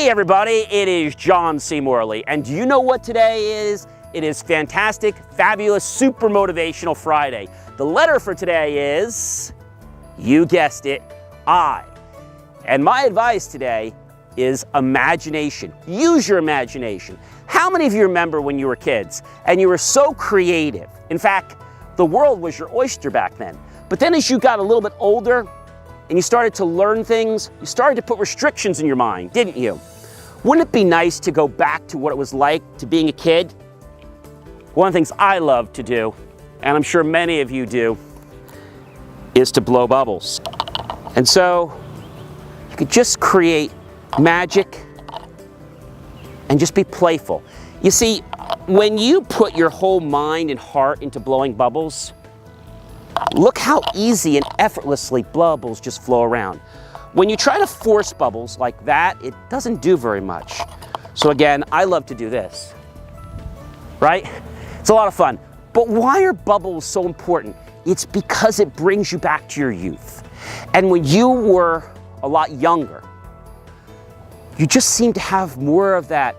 Hey everybody, it is John C. Morley, and do you know what today is? It is fantastic, fabulous, super motivational Friday. The letter for today is, you guessed it, I. And my advice today is imagination. Use your imagination. How many of you remember when you were kids and you were so creative? In fact, the world was your oyster back then. But then as you got a little bit older, and you started to learn things, you started to put restrictions in your mind, didn't you? Wouldn't it be nice to go back to what it was like to being a kid? One of the things I love to do, and I'm sure many of you do, is to blow bubbles. And so you could just create magic and just be playful. You see, when you put your whole mind and heart into blowing bubbles, look how easy and effortlessly bubbles just flow around. When you try to force bubbles like that, it doesn't do very much. So again, I love to do this, right? It's a lot of fun. But why are bubbles so important? It's because it brings you back to your youth. And when you were a lot younger, you just seemed to have more of that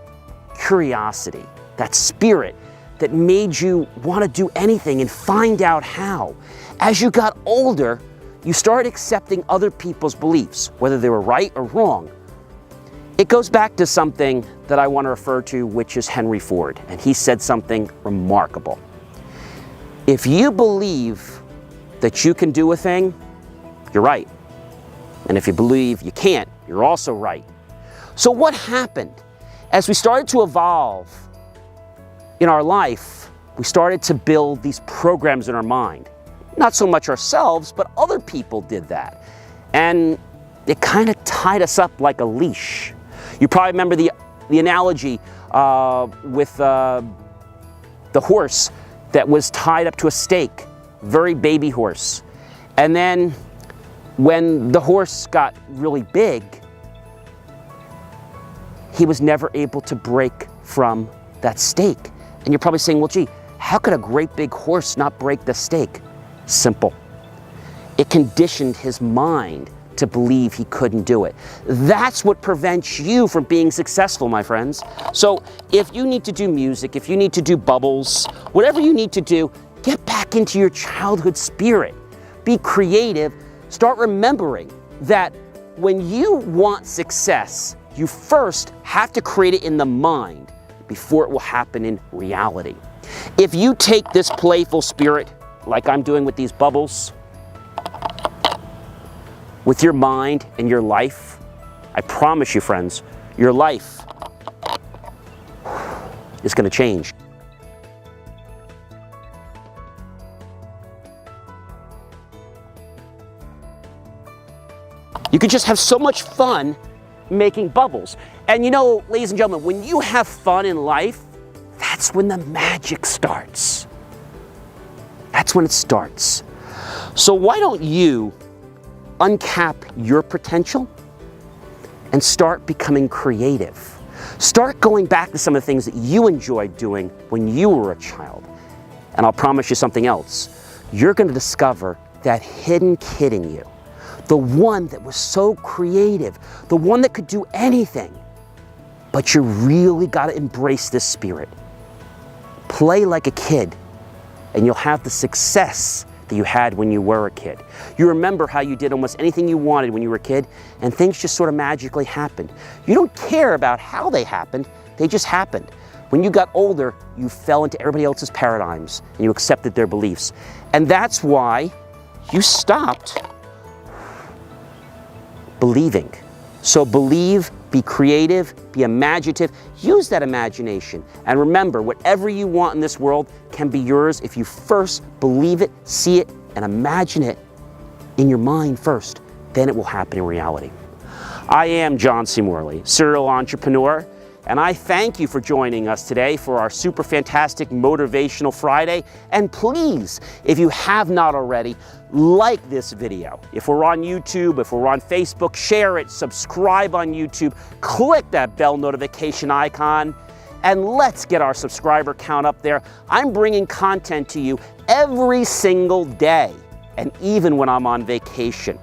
curiosity, that spirit that made you want to do anything and find out how. As you got older, you started accepting other people's beliefs, whether they were right or wrong. It goes back to something that I want to refer to, which is Henry Ford, and he said something remarkable. If you believe that you can do a thing, you're right. And if you believe you can't, you're also right. So what happened? As we started to evolve in our life, we started to build these programs in our mind. Not so much ourselves, but other people did that. And it kind of tied us up like a leash. You probably remember the analogy with the horse that was tied up to a stake, very baby horse. And then when the horse got really big, he was never able to break from that stake. And you're probably saying, well, gee, how could a great big horse not break the stake? Simple. It conditioned his mind to believe he couldn't do it. That's what prevents you from being successful, my friends. So if you need to do music, if you need to do bubbles, whatever you need to do, get back into your childhood spirit. Be creative. Start remembering that when you want success, you first have to create it in the mind before it will happen in reality. If you take this playful spirit, like I'm doing with these bubbles, with your mind and your life, I promise you, friends, your life is going to change. You could just have so much fun making bubbles. And you know, ladies and gentlemen, when you have fun in life, that's when the magic starts. That's when it starts. So why don't you uncap your potential and start becoming creative? Start going back to some of the things that you enjoyed doing when you were a child. And I'll promise you something else. You're going to discover that hidden kid in you, the one that was so creative, the one that could do anything. But you really got to embrace this spirit. Play like a kid, and you'll have the success that you had when you were a kid. You remember how you did almost anything you wanted when you were a kid, and things just sort of magically happened. You don't care about how they happened, they just happened. When you got older, you fell into everybody else's paradigms, and you accepted their beliefs. And that's why you stopped believing. So believe, be creative, be imaginative, use that imagination. And remember, whatever you want in this world can be yours if you first believe it, see it, and imagine it in your mind first. Then it will happen in reality. I am John C. Morley, serial entrepreneur, and I thank you for joining us today for our super fantastic Motivational Friday. And please, if you have not already, like this video. If we're on YouTube, if we're on Facebook, share it, subscribe on YouTube, click that bell notification icon, and let's get our subscriber count up there. I'm bringing content to you every single day, and even when I'm on vacation.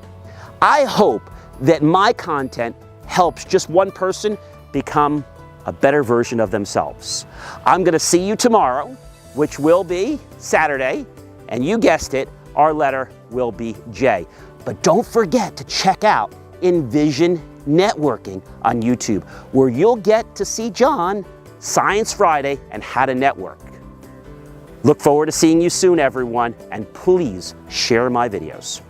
I hope that my content helps just one person become a better version of themselves. I'm going to see you tomorrow, which will be Saturday, and you guessed it, our letter will be J. But don't forget to check out Envision Networking on YouTube, where you'll get to see John, Science Friday, and how to network. Look forward to seeing you soon, everyone, and please share my videos.